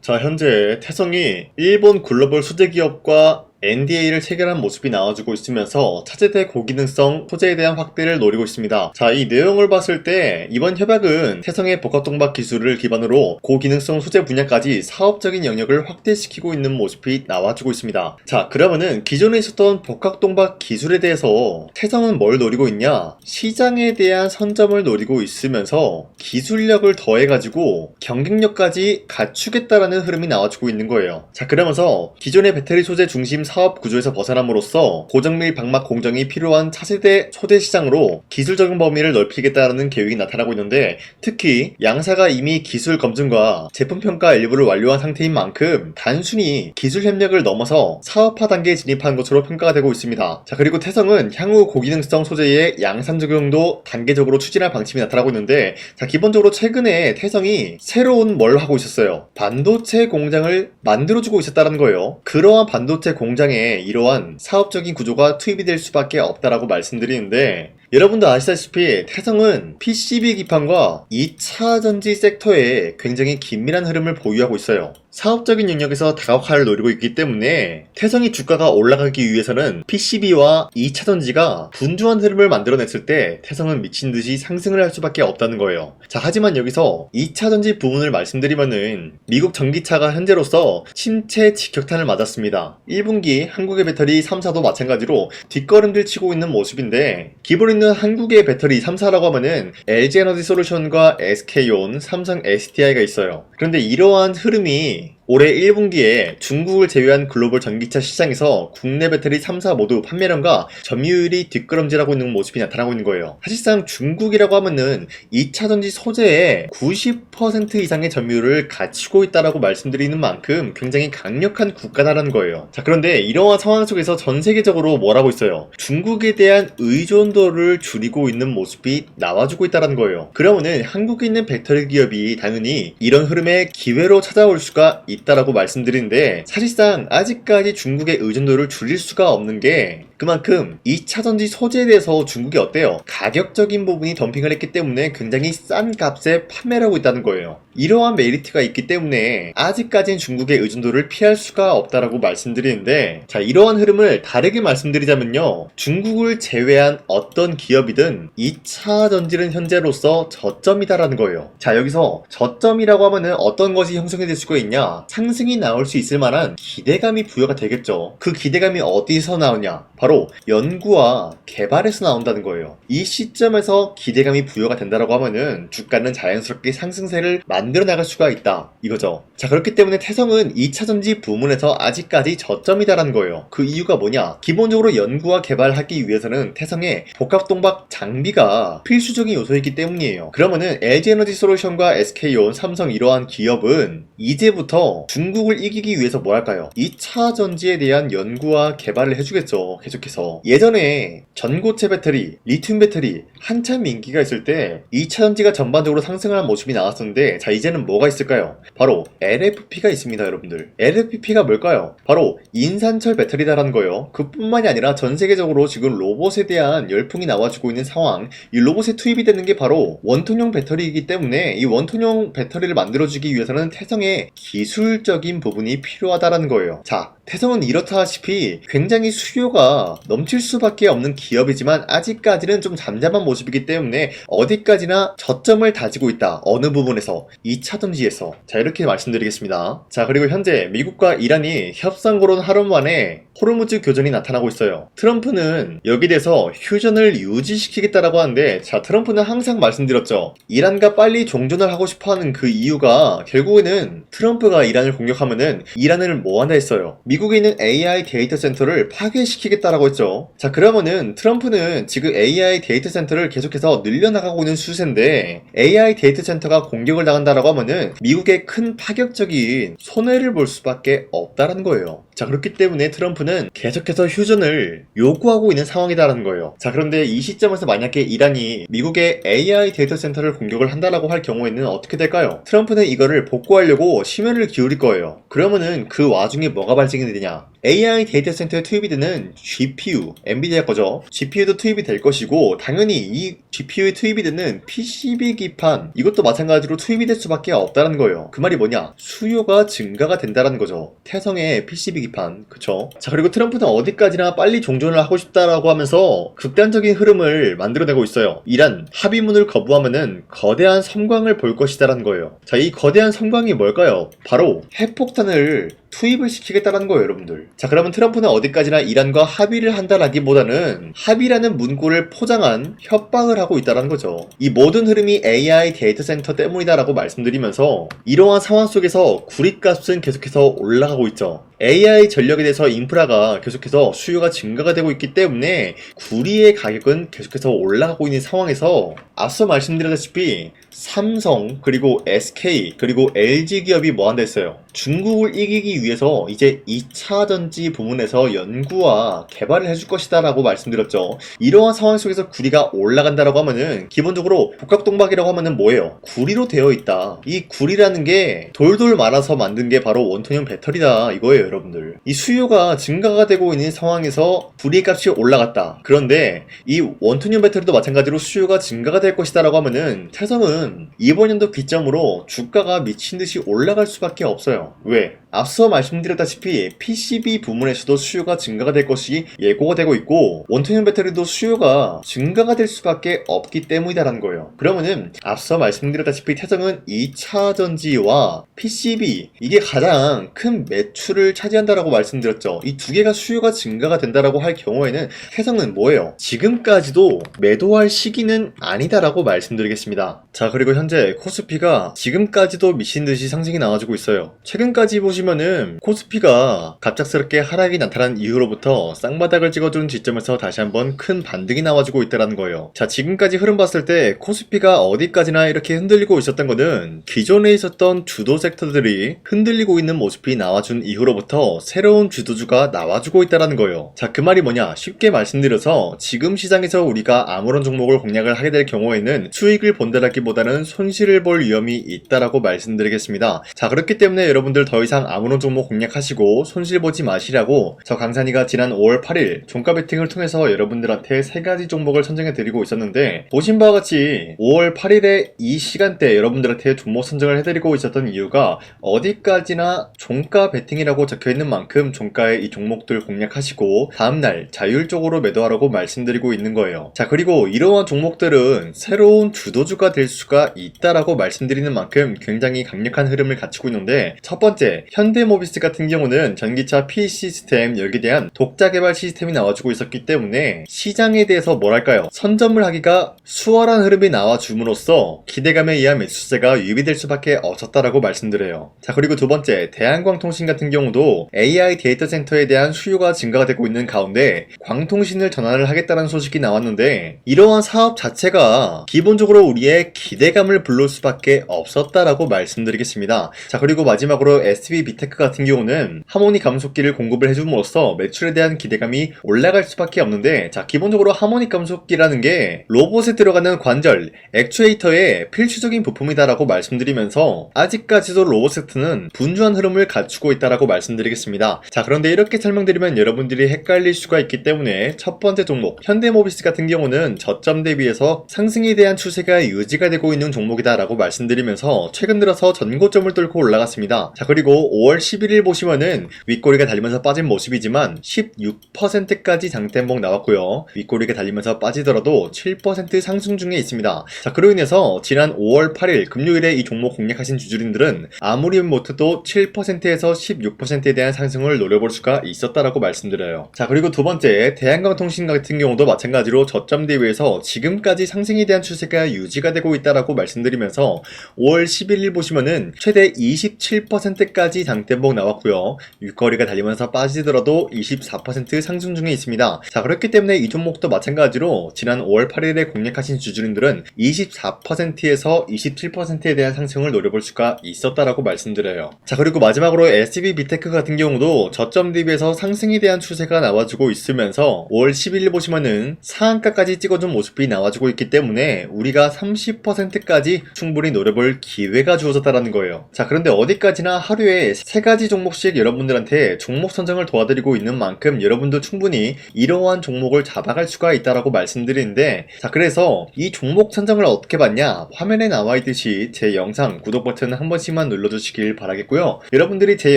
자, 현재 태성이 일본 글로벌 소재 기업과 NDA를 체결한 모습이 나와주고 있으면서 차세대 고기능성 소재에 대한 확대를 노리고 있습니다. 자, 이 내용을 봤을 때 이번 협약은 태성의 복합동박 기술을 기반으로 고기능성 소재 분야까지 사업적인 영역을 확대시키고 있는 모습이 나와주고 있습니다. 자, 그러면은 기존에 있었던 복합동박 기술에 대해서 태성은 뭘 노리고 있냐? 시장에 대한 선점을 노리고 있으면서 기술력을 더해가지고 경쟁력까지 갖추겠다라는 흐름이 나와주고 있는 거예요. 자, 그러면서 기존의 배터리 소재 중심 사업 구조에서 벗어남으로써 고정밀 방막 공정이 필요한 차세대 소재 시장으로 기술적인 범위를 넓히겠다는 계획이 나타나고 있는데, 특히 양사가 이미 기술 검증과 제품 평가 일부를 완료한 상태인 만큼 단순히 기술 협력을 넘어서 사업화 단계에 진입한 것으로 평가가 되고 있습니다. 자, 그리고 태성은 향후 고기능성 소재의 양산 적용도 단계적으로 추진할 방침이 나타나고 있는데, 자, 기본적으로 최근에 태성이 새로운 뭘 하고 있었어요. 반도체 공장을 만들어주고 있었다는 거예요. 그러한 반도체 공장에 이러한 사업적인 구조가 투입이 될 수밖에 없다라고 말씀드리는데, 여러분도 아시다시피 태성은 PCB 기판과 2차 전지 섹터에 굉장히 긴밀한 흐름을 보유하고 있어요. 사업적인 영역에서 다각화를 노리고 있기 때문에 태성이 주가가 올라가기 위해서는 PCB와 2차 전지가 분주한 흐름을 만들어냈을 때 태성은 미친듯이 상승을 할 수밖에 없다는 거예요. 자, 하지만 여기서 2차 전지 부분을 말씀드리면은 미국 전기차가 현재로서 침체 직격탄을 맞았습니다. 1분기 한국의 배터리 3사도 마찬가지로 뒷걸음질 치고 있는 모습인데, 기본 있는 한국의 배터리 3사라고 하면은 LG에너지솔루션과 SK온, 삼성 SDI가 있어요. 그런데 이러한 흐름이 올해 1분기에 중국을 제외한 글로벌 전기차 시장에서 국내 배터리 3사 모두 판매량과 점유율이 뒷걸음질하고 있는 모습이 나타나고 있는 거예요. 사실상 중국이라고 하면은 2차 전지 소재의 90% 이상의 점유율을 갖추고 있다라고 말씀드리는 만큼 굉장히 강력한 국가다라는 거예요. 자, 그런데 이러한 상황 속에서 전 세계적으로 뭘 하고 있어요? 중국에 대한 의존도를 줄이고 있는 모습이 나와주고 있다는 거예요. 그러면은 한국에 있는 배터리 기업이 당연히 이런 흐름의 기회로 찾아올 수가 있다라고 말씀드리는데, 사실상 아직까지 중국의 의존도를 줄일 수가 없는 게 그만큼 2차 전지 소재에 대해서 중국이 어때요? 가격적인 부분이 덤핑을 했기 때문에 굉장히 싼 값에 판매를 하고 있다는 거예요. 이러한 메리트가 있기 때문에 아직까지는 중국의 의존도를 피할 수가 없다라고 말씀드리는데, 자, 이러한 흐름을 다르게 말씀드리자면요, 중국을 제외한 어떤 기업이든 2차 전지는 현재로서 저점이다라는 거예요. 자, 여기서 저점이라고 하면은 어떤 것이 형성이 될 수가 있냐? 상승이 나올 수 있을 만한 기대감이 부여가 되겠죠. 그 기대감이 어디서 나오냐? 바로 연구와 개발에서 나온다는 거예요. 이 시점에서 기대감이 부여가 된다라고 하면은 주가는 자연스럽게 상승세를 만들어 나갈 수가 있다, 이거죠. 자, 그렇기 때문에 태성은 2차 전지 부문에서 아직까지 저점이다라는 거예요. 그 이유가 뭐냐? 기본적으로 연구와 개발하기 위해서는 태성의 복합동박 장비가 필수적인 요소이기 때문이에요. 그러면은 LG에너지솔루션과 SK온, 삼성 이러한 기업은 이제부터 중국을 이기기 위해서 뭐 할까요? 2차 전지에 대한 연구와 개발을 해주겠죠. 계속해서. 예전에 전고체 배터리, 리튬 배터리 한참 인기가 있을 때 2차 전지가 전반적으로 상승하는 모습이 나왔었는데, 자, 이제는 뭐가 있을까요? 바로 LFP가 있습니다, 여러분들. LFP가 뭘까요? 바로 인산철 배터리다라는 거예요. 그뿐만이 아니라 전 세계적으로 지금 로봇에 대한 열풍이 나와주고 있는 상황, 이 로봇에 투입이 되는 게 바로 원통형 배터리이기 때문에 이 원통형 배터리를 만들어주기 위해서는 태성의 기술적인 부분이 필요하다라는 거예요. 자, 태성은 이렇다시피 굉장히 수요가 넘칠 수밖에 없는 기업이지만 아직까지는 좀 잠잠한 모습이기 때문에 어디까지나 저점을 다지고 있다. 어느 부분에서? 2차 전지에서. 자, 이렇게 말씀드리겠습니다. 자, 그리고 현재 미국과 이란이 협상 거론 하루 만에 호르무즈 교전이 나타나고 있어요. 트럼프는 여기 대해서 휴전을 유지시키겠다라고 하는데, 자, 트럼프는 항상 말씀드렸죠. 이란과 빨리 종전을 하고 싶어하는 그 이유가 결국에는 트럼프가 이란을 공격하면은 이란을 뭐 한다 했어요? 미국에 있는 AI 데이터 센터를 파괴시키겠다라고 했죠. 자, 그러면은 트럼프는 지금 AI 데이터 센터를 계속해서 늘려나가고 있는 추세인데, AI 데이터 센터가 공격을 당한다라고 하면은 미국의 큰 파격적인 손해를 볼 수밖에 없다라는 거예요. 자, 그렇기 때문에 트럼프는 계속해서 휴전을 요구하고 있는 상황이다라는 거예요. 자, 그런데 이 시점에서 만약에 이란이 미국의 AI 데이터 센터를 공격을 한다라고 할 경우에는 어떻게 될까요? 트럼프는 이거를 복구하려고 심혈을 기울일 거예요. 그러면은 그 와중에 뭐가 발생이 되냐? AI 데이터 센터에 투입이 되는 GPU, 엔비디아 거죠. GPU도 투입이 될 것이고 당연히 이 GPU에 투입이 되는 PCB 기판 이것도 마찬가지로 투입이 될 수밖에 없다는 거예요. 그 말이 뭐냐? 수요가 증가가 된다는 거죠. 태성의 PCB 기판, 그쵸? 자, 그리고 트럼프는 어디까지나 빨리 종전을 하고 싶다라고 하면서 극단적인 흐름을 만들어내고 있어요. 이란 합의문을 거부하면은 거대한 섬광을 볼 것이다라는 거예요. 자, 이 거대한 섬광이 뭘까요? 바로 핵폭탄을 투입을 시키겠다는 거예요, 여러분들. 자, 그러면 트럼프는 어디까지나 이란과 합의를 한다라기보다는 합의라는 문구를 포장한 협박을 하고 있다는 거죠. 이 모든 흐름이 AI 데이터 센터 때문이다라고 말씀드리면서 이러한 상황 속에서 구리값은 계속해서 올라가고 있죠. AI 전력에 대해서 인프라가 계속해서 수요가 증가가 되고 있기 때문에 구리의 가격은 계속해서 올라가고 있는 상황에서 앞서 말씀드렸다시피 삼성 그리고 SK 그리고 LG 기업이 뭐 한다 했어요. 중국을 이기기 위해서 이제 2차 전지 부문에서 연구와 개발을 해줄 것이다 라고 말씀드렸죠. 이러한 상황 속에서 구리가 올라간다라고 하면은 기본적으로 복합동박이라고 하면은 뭐예요? 구리로 되어 있다. 이 구리라는 게 돌돌 말아서 만든 게 바로 원통형 배터리다 이거예요, 여러분들. 이 수요가 증가가 되고 있는 상황에서 구리 값이 올라갔다. 그런데 이 원통형 배터리도 마찬가지로 수요가 증가가 될 것이다 라고 하면은 태성은 이번 연도 기점으로 주가가 미친듯이 올라갈 수밖에 없어요. 왜? 앞서 말씀드렸다시피 PCB 부문에서도 수요가 증가가 될 것이 예고가 되고 있고 원통형 배터리도 수요가 증가가 될 수밖에 없기 때문이다라는 거예요. 그러면은 앞서 말씀드렸다시피 태성은 2차 전지와 PCB 이게 가장 큰 매출을 차지한다라고 말씀드렸죠. 이 두 개가 수요가 증가가 된다라고 할 경우에는 태성은 뭐예요? 지금까지도 매도할 시기는 아니다라고 말씀드리겠습니다. 자, 그리고 현재 코스피가 지금까지도 미친듯이 상승이 나와주고 있어요. 최근까지 보시면은 코스피가 갑작스럽게 하락이 나타난 이후로부터 쌍바닥을 찍어준 지점에서 다시 한번 큰 반등이 나와주고 있다는 거예요. 자, 지금까지 흐름 봤을 때 코스피가 어디까지나 이렇게 흔들리고 있었던 거는 기존에 있었던 주도 섹터들이 흔들리고 있는 모습이 나와준 이후로부터 새로운 주도주가 나와주고 있다는 거예요. 자, 그 말이 뭐냐? 쉽게 말씀드려서 지금 시장에서 우리가 아무런 종목을 공략을 하게 될 경우에는 수익을 본다라기보다는 손실을 볼 위험이 있다라고 말씀드리겠습니다. 자, 그렇기 때문에 여러분들 더 이상 아무런 종목 공략하시고 손실 보지 마시라고 저 강산이가 지난 5월 8일 종가 베팅을 통해서 여러분들한테 3가지 종목을 선정해 드리고 있었는데 보신 바와 같이 5월 8일에 이 시간대 여러분들한테 종목 선정을 해드리고 있었던 이유가 어디까지나 종가 베팅이라고 적혀있는 만큼 종가의 이 종목들 공략하시고 다음날 자율적으로 매도하라고 말씀드리고 있는 거예요. 자, 그리고 이러한 종목들은 새로운 주도주가 될 수가 있다라고 말씀드리는 만큼 굉장히 강력한 흐름을 갖추고 있는데 첫 번째, 현대모비스 같은 경우는 전기차 P 시스템 여기에 대한 독자 개발 시스템이 나와주고 있었기 때문에 시장에 대해서 뭐랄까요? 선점을 하기가 수월한 흐름이 나와줌으로써 기대감에 의한 매수세가 유입될 수밖에 없었다라고 말씀드려요. 자, 그리고 두 번째, 대한광통신 같은 경우도 AI 데이터 센터에 대한 수요가 증가가 되고 있는 가운데 광통신을 전환을 하겠다는 소식이 나왔는데 이러한 사업 자체가 기본적으로 우리의 기대감을 불러올 수밖에 없었다라고 말씀드리겠습니다. 자, 그리고 마지막으로 SB비테크 같은 경우는 하모니 감속기를 공급을 해줌으로써 매출에 대한 기대감이 올라갈 수밖에 없는데 자, 기본적으로 하모니 감속기라는 게 로봇에 들어가는 관절, 액추에이터의 필수적인 부품이다라고 말씀드리면서 아직까지도 로봇 섹터는 분주한 흐름을 갖추고 있다라고 말씀드리겠습니다. 자, 그런데 이렇게 설명드리면 여러분들이 헷갈릴 수가 있기 때문에 첫 번째 종목 현대모비스 같은 경우는 저점 대비해서 상승에 대한 추세가 유지가 되고 있는 종목이다라고 말씀드리면서 최근 들어서 전고점을 뚫고 올라갔습니다. 자, 그리고 5월 11일 보시면은 윗꼬리가 달리면서 빠진 모습이지만 16%까지 장대봉 나왔고요. 윗꼬리가 달리면서 빠지더라도 7% 상승 중에 있습니다. 자, 그로 인해서 지난 5월 8일 금요일에 이 종목 공략하신 주주님들은 아무리 못해도 7%에서 16%에 대한 상승을 노려볼 수가 있었다라고 말씀드려요. 자, 그리고 두 번째, 대한광통신 같은 경우도 마찬가지로 저점 대비해서 지금까지 상승에 대한 추세가 유지가 되고 있다라고 말씀드리면서 5월 11일 보시면은 최대 27%까지 장대봉 나왔고요. 윗거리가 달리면서 빠지더라도 24% 상승 중에 있습니다. 자, 그렇기 때문에 이 종목도 마찬가지로 지난 5월 8일에 공략하신 주주님들은 24%에서 27%에 대한 상승을 노려볼 수가 있었다라고 말씀드려요. 자, 그리고 마지막으로 SB비테크 이데이테크 같은 경우도 저점 대비해서 상승에 대한 추세가 나와주고 있으면서 5월 10일 보시면은 상한가까지 찍어준 모습이 나와주고 있기 때문에 우리가 30%까지 충분히 노려볼 기회가 주어졌다는 거예요. 자, 그런데 어디까지나 하루에 3가지 종목씩 여러분들한테 종목 선정을 도와드리고 있는 만큼 여러분도 충분히 이러한 종목을 잡아갈 수가 있다라고 말씀드리는데, 자, 그래서 이 종목 선정을 어떻게 받냐? 화면에 나와 있듯이 제 영상 구독 버튼 한 번씩만 눌러주시길 바라겠고요. 여러분들이 제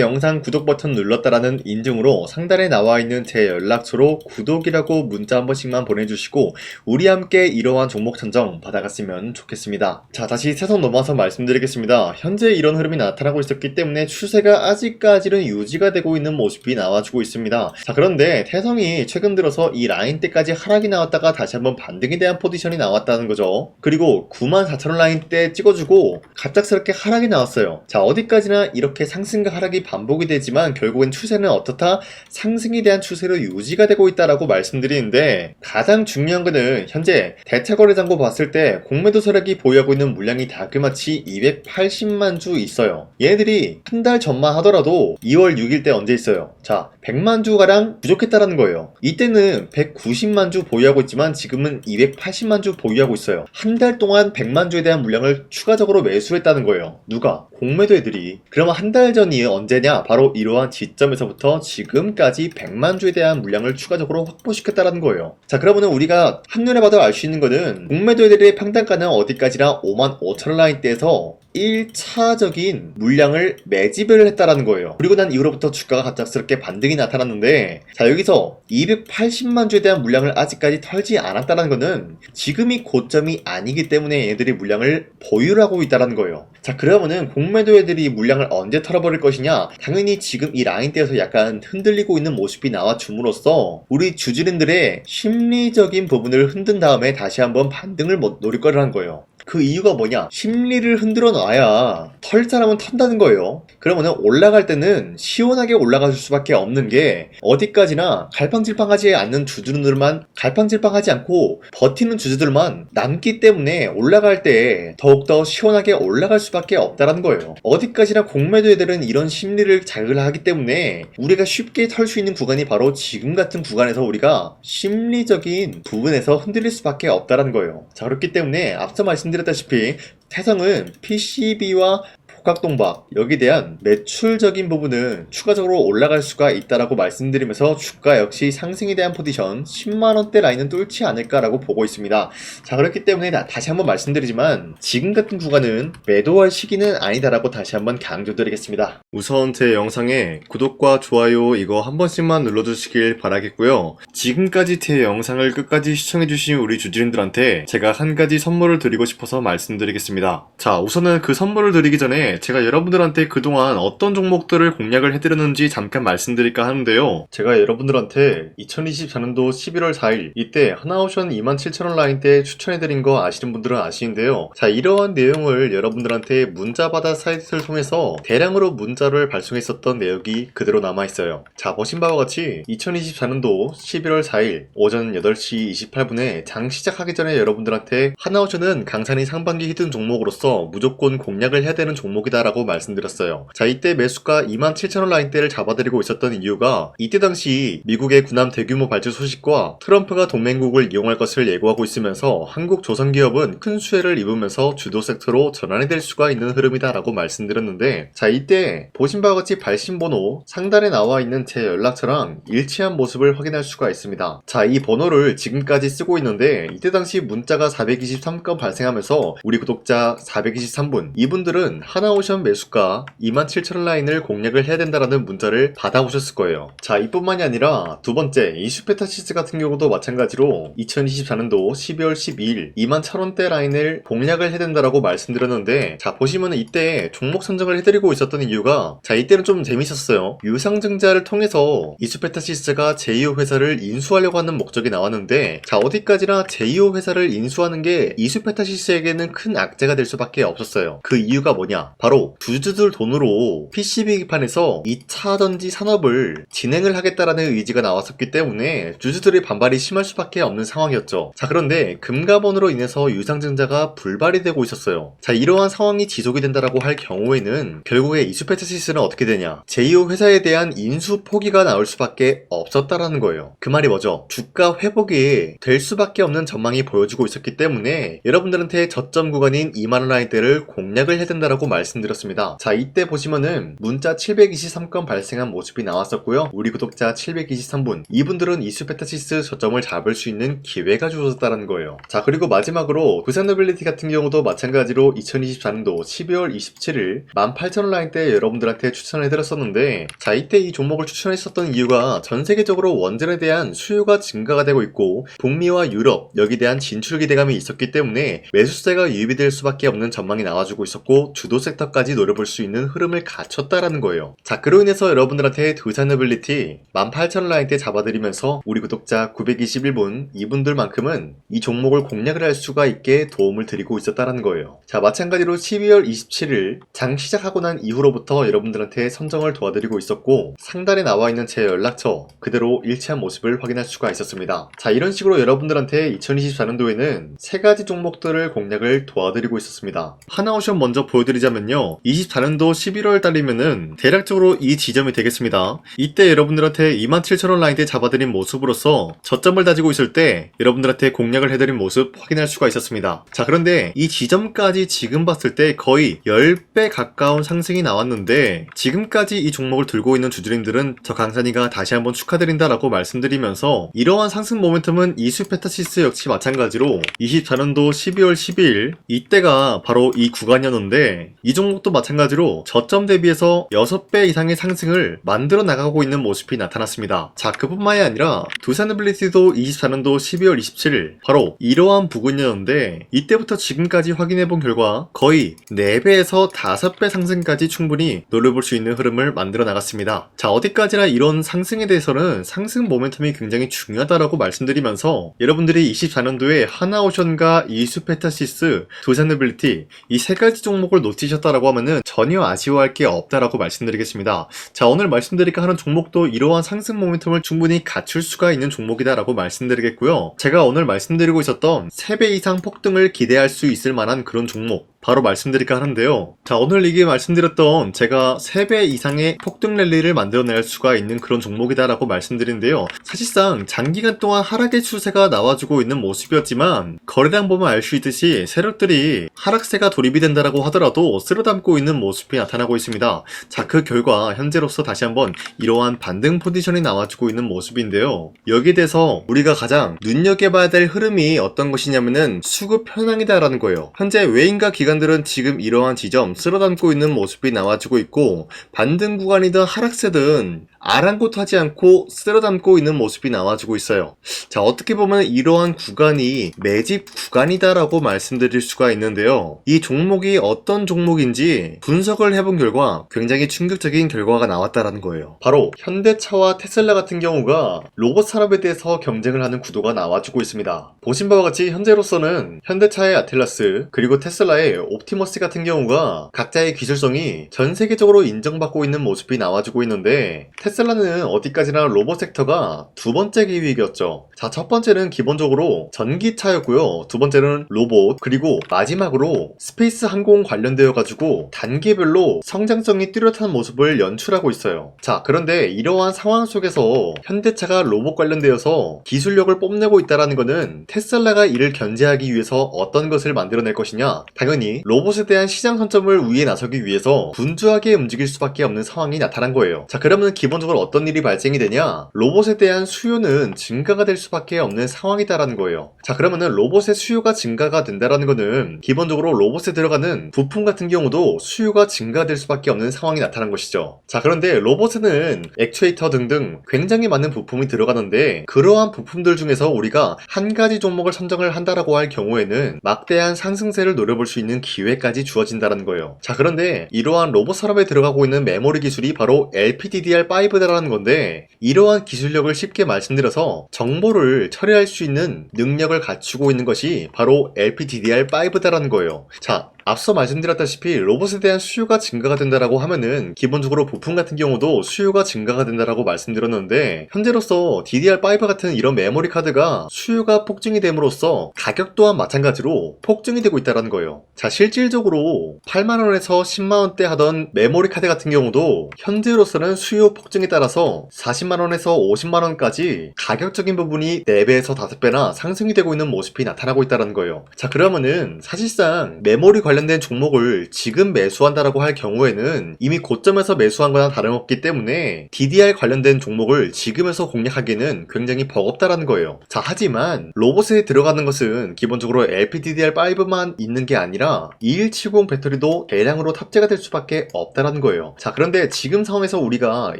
영상 구독 버튼 눌렀다라는 인증으로 상단에 나와 있는 제 연락처로 구독이라고 문자 한 번씩만 보내주시고 우리 함께 이러한 종목 선정 받아갔으면 좋겠습니다. 자, 다시 세선 넘어와서 말씀드리겠습니다. 현재 이런 흐름이 나타나고 있었기 때문에 추세가 아직까지는 유지가 되고 있는 모습이 나와주고 있습니다. 자, 그런데 태성이 최근 들어서 이 라인대까지 하락이 나왔다가 다시 한번 반등에 대한 포지션이 나왔다는 거죠. 그리고 94,000원 라인대 찍어주고 갑작스럽게 하락이 나왔어요. 자, 어디까지나 이렇게 상승과 하락이 반복이 되지만 결국엔 추세는 어떻다? 상승에 대한 추세로 유지가 되고 있다라고 말씀드리는데, 가장 중요한 거는 현재 대차거래장고 봤을 때 공매도 세력이 보유하고 있는 물량이 다그마치 280만 주 있어요. 얘네들이 한 달 전만 하더라도 2월 6일 때 언제 있어요? 자, 100만 주가량 부족했다라는 거예요. 이때는 190만 주 보유하고 있지만 지금은 280만 주 보유하고 있어요. 한 달 동안 100만 주에 대한 물량을 추가적으로 매수했다는 거예요. 누가? 공매도 애들이. 그러면 한 달 전이 언제냐? 바로 이러한 지점에서부터 지금까지 100만 주에 대한 물량을 추가적으로 확보시켰다는 거예요. 자, 그러면 우리가 한눈에 봐도 알 수 있는 거는 공매도 애들의 평단가는 어디까지나 55,000원 라인대에서 1차적인 물량을 매집을 했다라는 거예요. 그리고 난 이후로부터 주가가 갑작스럽게 반등이 나타났는데, 자, 여기서 280만 주에 대한 물량을 아직까지 털지 않았다는 거는 지금이 고점이 아니기 때문에 얘들이 물량을 보유를 하고 있다는 거예요. 자, 그러면은 공매도 애들이 물량을 언제 털어버릴 것이냐? 당연히 지금 이 라인대에서 약간 흔들리고 있는 모습이 나와줌으로써 우리 주주님들의 심리적인 부분을 흔든 다음에 다시 한번 반등을 노릴 거라는 거예요. 그 이유가 뭐냐? 심리를 흔들어 놔야 털 사람은 턴다는 거예요. 그러면은 올라갈 때는 시원하게 올라갈 수밖에 없는 게, 어디까지나 갈팡질팡하지 않는 주주들만, 갈팡질팡하지 않고 버티는 주주들만 남기 때문에 올라갈 때 더욱더 시원하게 올라갈 수밖에 없다는 거예요. 어디까지나 공매도 애들은 이런 심리를 자극을 하기 때문에 우리가 쉽게 털 수 있는 구간이 바로 지금 같은 구간에서 우리가 심리적인 부분에서 흔들릴 수밖에 없다는 거예요. 자, 그렇기 때문에 앞서 말씀드렸다시피 태성은 PCB와 복각동박, 여기에 대한 매출적인 부분은 추가적으로 올라갈 수가 있다라고 말씀드리면서 주가 역시 상승에 대한 포지션 10만원대 라인은 뚫지 않을까라고 보고 있습니다. 자, 그렇기 때문에 다시 한번 말씀드리지만 지금 같은 구간은 매도할 시기는 아니다라고 다시 한번 강조드리겠습니다. 우선 제 영상에 구독과 좋아요 이거 한 번씩만 눌러주시길 바라겠고요. 지금까지 제 영상을 끝까지 시청해주신 우리 주주님들한테 제가 한 가지 선물을 드리고 싶어서 말씀드리겠습니다. 자, 우선은 그 선물을 드리기 전에 제가 여러분들한테 그동안 어떤 종목들을 공략을 해드렸는지 잠깐 말씀드릴까 하는데요. 제가 여러분들한테 2024년도 11월 4일 이때 하나오션 27,000원 라인 때 추천해드린 거 아시는 분들은 아시는데요. 자, 이러한 내용을 여러분들한테 문자받아 사이트를 통해서 대량으로 문자를 발송했었던 내역이 그대로 남아있어요. 자, 보신 바와 같이 2024년도 11월 4일 오전 8시 28분에 장 시작하기 전에 여러분들한테 하나오션은 강산이 상반기 히든 종목으로서 무조건 공략을 해야 되는 종목이다 라고 말씀드렸어요. 자, 이때 매수가 27,000원 라인대를 잡아드리고 있었던 이유가 이때 당시 미국의 군함 대규모 발주 소식과 트럼프가 동맹국을 이용할 것을 예고하고 있으면서 한국 조선기업은 큰 수혜를 입으면서 주도 섹터로 전환이 될 수가 있는 흐름이다 라고 말씀드렸는데, 자, 이때 보신 바와 같이 발신번호 상단에 나와 있는 제 연락처랑 일치한 모습을 확인할 수가 있습니다. 자, 이 번호를 지금까지 쓰고 있는데 이때 당시 문자가 423건 발생하면서 우리 구독자 423분, 이분들은 하나오션 매수가 27,000원 라인을 공략을 해야 된다라는 문자를 받아오셨을 거예요. 자, 이뿐만이 아니라 두 번째 이슈페타시스 같은 경우도 마찬가지로 2024년도 12월 12일 21,000원대 라인을 공략을 해야 된다라고 말씀드렸는데, 자, 보시면은 이때 종목 선정을 해드리고 있었던 이유가, 자, 이때는 좀 재밌었어요. 유상증자를 통해서 이슈페타시스가 제2호 회사를 인수하려고 하는 목적이 나왔는데, 자, 어디까지나 제2호 회사를 인수하는 게 이슈페타시스에게는 큰 악재가 될 수밖에 없었어요. 그 이유가 뭐냐? 바로 주주들 돈으로 PCB 기판에서 2차 전지 산업을 진행을 하겠다라는 의지가 나왔었기 때문에 주주들의 반발이 심할 수밖에 없는 상황이었죠. 자, 그런데 금가번으로 인해서 유상증자가 불발이 되고 있었어요. 자, 이러한 상황이 지속이 된다라고 할 경우에는 결국에 이수페타시스는 어떻게 되냐, 제2호 회사에 대한 인수 포기가 나올 수밖에 없었다라는 거예요. 그 말이 뭐죠? 주가 회복이 될 수밖에 없는 전망이 보여지고 있었기 때문에 여러분들한테 저점 구간인 2만원 라인대를 공략을 해야 된다라고 말씀드렸습니다. 자, 이때 보시면은 문자 723건 발생한 모습이 나왔었고요. 우리 구독자 723분, 이분들은 이수페타시스 저점을 잡을 수 있는 기회가 주어졌다는 거예요. 자, 그리고 마지막으로 부산노빌리티 같은 경우도 마찬가지로 2024년도 12월 27일 18,000원 라인대 여러분들한테 추천을 해드렸었는데, 자, 이때 이 종목을 추천했었던 이유가 전 세계적으로 원전에 대한 수요가 증가가 되고 있고 북미와 유럽 여기에 대한 진출 기대감이 있었기 때문에 매수세가 유입이 될 수밖에 없는 전망이 나와주고 있었고 주도 섹터까지 노려볼 수 있는 흐름을 갖췄다라는 거예요. 자, 그로 인해서 여러분들한테 두산노빌리티 18,000원 라인대 잡아드리면서 우리 구독자 921분, 이분들만큼은 이 종목을 공략을 할 수가 있게 도움을 드리고 있었다라는 거예요. 자, 마찬가지로 12월 27일 장 시작하고 난 이후로부터 여러분들한테 선정을 도와드리고 있었고 상단에 나와 있는 제 연락처 그대로 일치한 모습을 확인할 수가 있었습니다. 자, 이런 식으로 여러분들한테 2024년도에는 3가지 종목들을 공략을 도와드리고 있었습니다. 하나오션 먼저 보여드리자면요, 24년도 11월 달이면은 대략적으로 이 지점이 되겠습니다. 이때 여러분들한테 27,000원 라인대 잡아드린 모습으로서 저점을 다지고 있을 때 여러분들한테 공략을 해드린 모습 확인할 수가 있었습니다. 자, 그런데 이 지점까지 지금 봤을 때 거의 10배 가까운 상승이 나왔는데 지금까지 이 종목을 들고 있는 주주님들은 저 강산이가 다시 한번 축하드린다라고 말씀드리면서 이러한 상승 모멘텀은 이수페타시스 역시 마찬가지로 24년도 12월 12일 이때가 바로 이 구간이었는데 이 종목도 마찬가지로 저점 대비해서 6배 이상의 상승을 만들어 나가고 있는 모습이 나타났습니다. 자, 그뿐만이 아니라 두산노빌리티도 24년도 12월 27일 바로 이러한 부근이었는데 이때부터 지금까지 확인해본 결과 거의 4배에서 5배 상승까지 충분히 노려볼 수 있는 흐름을 만들어 나갔습니다. 자, 어디까지나 이런 상승에 대해서는 상승 모멘텀이 굉장히 중요하다라고 말씀드리면서 여러분들이 24년도에 하나오션과 이수페타시스, 두산노빌리티 이 3가지 종목을 놓치셨다라고 하면은 전혀 아쉬워할 게 없다라고 말씀드리겠습니다. 자, 오늘 말씀드릴까 하는 종목도 이러한 상승 모멘텀을 충분히 갖출 수가 있는 종목이다라고 말씀드리겠고요. 제가 오늘 말씀드리고 있었던 3배 이상 폭등을 기대할 수 있을 만한 그런 종목 바로 말씀드릴까 하는데요. 자, 오늘 이게 말씀드렸던 제가 3배 이상의 폭등 랠리를 만들어낼 수가 있는 그런 종목이다라고 말씀드리는데요. 사실상 장기간 동안 하락의 추세가 나와주고 있는 모습이었지만 거래량 보면 알 수 있듯이 세력들이 하락세가 돌입이 된다라고 하더라도 쓸어담고 있는 모습이 나타나고 있습니다. 자, 그 결과 현재로서 다시 한번 이러한 반등 포지션이 나와주고 있는 모습인데요. 여기에 대해서 우리가 가장 눈여겨봐야 될 흐름이 어떤 것이냐면은 수급 현황이다라는 거예요. 현재 외인과 기관들은 지금 이러한 지점 쓸어담고 있는 모습이 나와주고 있고 반등 구간이든 하락세든 아랑곳하지 않고 쓸어담고 있는 모습이 나와주고 있어요. 자, 어떻게 보면 이러한 구간이 매집 구간이다라고 말씀드릴 수가 있는데요. 이 종목이 어떤 종목인지 분석을 해본 결과 굉장히 충격적인 결과가 나왔다라는 거예요. 바로 현대차와 테슬라 같은 경우가 로봇 산업에 대해서 경쟁을 하는 구도가 나와주고 있습니다. 보신 바와 같이 현재로서는 현대차의 아틀라스 그리고 테슬라의 옵티머스 같은 경우가 각자의 기술성이 전 세계적으로 인정받고 있는 모습이 나와주고 있는데 테슬라는 어디까지나 로봇 섹터가 두 번째 기획이었죠. 자, 첫 번째는 기본적으로 전기차였고요. 두 번째는 로봇, 그리고 마지막으로 스페이스 항공 관련되어 가지고 단계별로 성장성이 뚜렷한 모습을 연출하고 있어요. 자, 그런데 이러한 상황 속에서 현대차가 로봇 관련되어서 기술력을 뽐내고 있다는 것은 테슬라가 이를 견제하기 위해서 어떤 것을 만들어낼 것이냐, 당연히 로봇에 대한 시장 선점을 위해 나서기 위해서 분주하게 움직일 수밖에 없는 상황이 나타난 거예요. 자, 그러면 기본적으로 어떤 일이 발생이 되냐, 로봇에 대한 수요는 증가가 될 수밖에 없는 상황이다라는 거예요. 자, 그러면은 로봇의 수요가 증가가 된다라는 거는 기본적으로 로봇에 들어가는 부품 같은 경우도 수요가 증가될 수밖에 없는 상황이 나타난 것이죠. 자, 그런데 로봇에는 액추에이터 등등 굉장히 많은 부품이 들어가는데 그러한 부품들 중에서 우리가 한 가지 종목을 선정을 한다라고 할 경우에는 막대한 상승세를 노려볼 수 있는 기회까지 주어진다는 거예요. 자, 그런데 이러한 로봇 산업에 들어가고 있는 메모리 기술이 바로 LPDDR5다라는 건데 이러한 기술력을 쉽게 말씀드려서 정보를 처리할 수 있는 능력을 갖추고 있는 것이 바로 LPDDR5다라는 거예요. 자, 앞서 말씀드렸다시피 로봇에 대한 수요가 증가가 된다라고 하면은 기본적으로 부품 같은 경우도 수요가 증가가 된다라고 말씀드렸는데, 현재로서 DDR5 같은 이런 메모리 카드가 수요가 폭증이 됨으로써 가격 또한 마찬가지로 폭증이 되고 있다는 거예요. 자, 실질적으로 8만원에서 10만원대 하던 메모리 카드 같은 경우도 현재로서는 수요 폭증에 따라서 40만원에서 50만원까지 가격적인 부분이 4배에서 5배나 상승이 되고 있는 모습이 나타나고 있다는 거예요. 자, 그러면은 사실상 메모리 관련된 종목을 지금 매수한다라고 할 경우에는 이미 고점에서 매수한 거나 다름없기 때문에 DDR 관련된 종목을 지금에서 공략하기는 굉장히 버겁다라는 거예요. 자, 하지만 로봇에 들어가는 것은 기본적으로 LPDDR5만 있는 게 아니라 2170 배터리도 대량으로 탑재가 될 수밖에 없다라는 거예요. 자, 그런데 지금 상황에서 우리가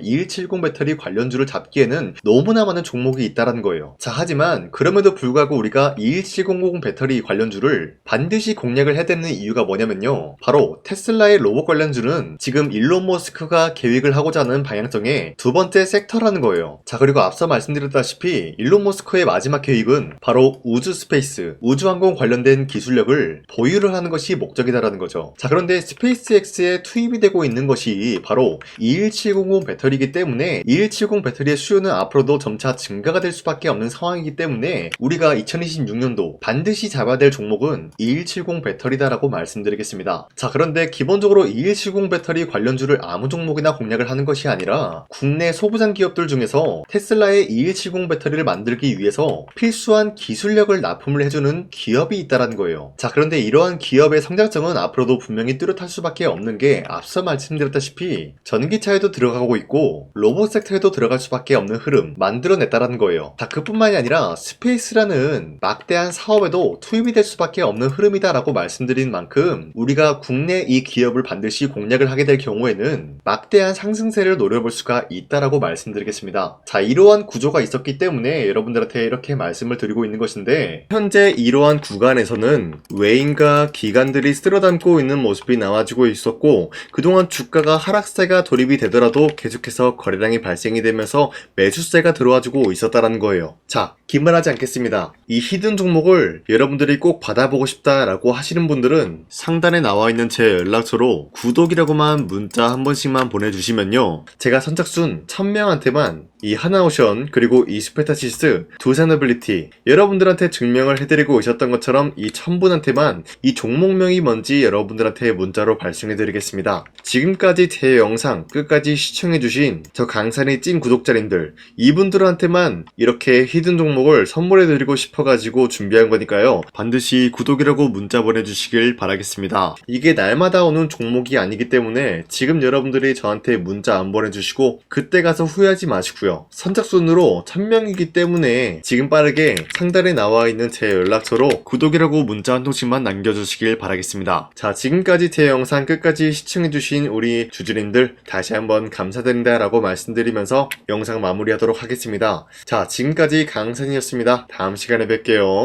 2170 배터리 관련주를 잡기에는 너무나 많은 종목이 있다라는 거예요. 자, 하지만 그럼에도 불구하고 우리가 21700 배터리 관련주를 반드시 공략을 해야 되는 이유가 뭐냐면요, 바로 테슬라의 로봇 관련주는 지금 일론 머스크가 계획을 하고자 하는 방향성의 두 번째 섹터라는 거예요. 자, 그리고 앞서 말씀드렸다시피 일론 머스크의 마지막 계획은 바로 우주 스페이스, 우주항공 관련된 기술력을 보유를 하는 것이 목적이다라는 거죠. 자, 그런데 스페이스X에 투입이 되고 있는 것이 바로 21700 배터리이기 때문에 2170 배터리의 수요는 앞으로도 점차 증가가 될 수밖에 없는 상황이기 때문에 우리가 2026년도 반드시 잡아야 될 종목은 2170 배터리다라고 말씀드리겠습니다. 자, 그런데 기본적으로 2170 배터리 관련주를 아무 종목이나 공략을 하는 것이 아니라 국내 소부장 기업들 중에서 테슬라의 2170 배터리를 만들기 위해서 필수한 기술력을 납품을 해주는 기업이 있다는 거예요. 자, 그런데 이러한 기업의 성장성은 앞으로도 분명히 뚜렷할 수밖에 없는 게 앞서 말씀드렸다시피 전기차에도 들어가고 있고 로봇 섹터에도 들어갈 수밖에 없는 흐름 만들어냈다라는 거예요. 자, 그뿐만이 아니라 스페이스라는 막대한 사업에도 투입이 될 수밖에 없는 흐름이다라고 말씀드린 만큼 우리가 국내 이 기업을 반드시 공략을 하게 될 경우에는 막대한 상승세를 노려볼 수가 있다라고 말씀드리겠습니다. 자, 이러한 구조가 있었기 때문에 여러분들한테 이렇게 말씀을 드리고 있는 것인데, 현재 이러한 구간에서는 외인과 기관들이 쓸어담고 있는 모습이 나와주고 있었고, 그동안 주가가 하락세가 돌입이 되더라도 계속해서 거래량이 발생이 되면서 매수세가 들어와주고 있었다는 거예요. 자, 긴말하지 않겠습니다. 이 히든 종목을 여러분들이 꼭 받아보고 싶다라고 하시는 분들은 상단에 나와있는 제 연락처로 구독이라고만 문자 한 번씩만 보내주시면요, 제가 선착순 1000명한테만 이 하나오션 그리고 이 스페타시스 두 사너빌리티 여러분들한테 증명을 해드리고 있었던 것처럼 이 1000분한테만 이 종목명이 뭔지 여러분들한테 문자로 발송해드리겠습니다. 지금까지 제 영상 끝까지 시청해주신 저 강산의 찐 구독자님들, 이분들한테만 이렇게 히든 종목을 선물해드리고 싶어가지고 준비한 거니까요, 반드시 구독이라고 문자 보내주시길 바라겠습니다. 이게 날마다 오는 종목이 아니기 때문에 지금 여러분들이 저한테 문자 안 보내주시고 그때 가서 후회하지 마시고요, 선착순으로 1000명이기 때문에 지금 빠르게 상단에 나와있는 제 연락처로 구독이라고 문자 한 통씩만 남겨주시길 바라겠습니다. 자, 지금까지 제 영상 끝까지 시청해주신 우리 주주님들 다시 한번 감사드린다 라고 말씀드리면서 영상 마무리하도록 하겠습니다. 자, 지금까지 강산이었습니다. 다음 시간에 뵐게요.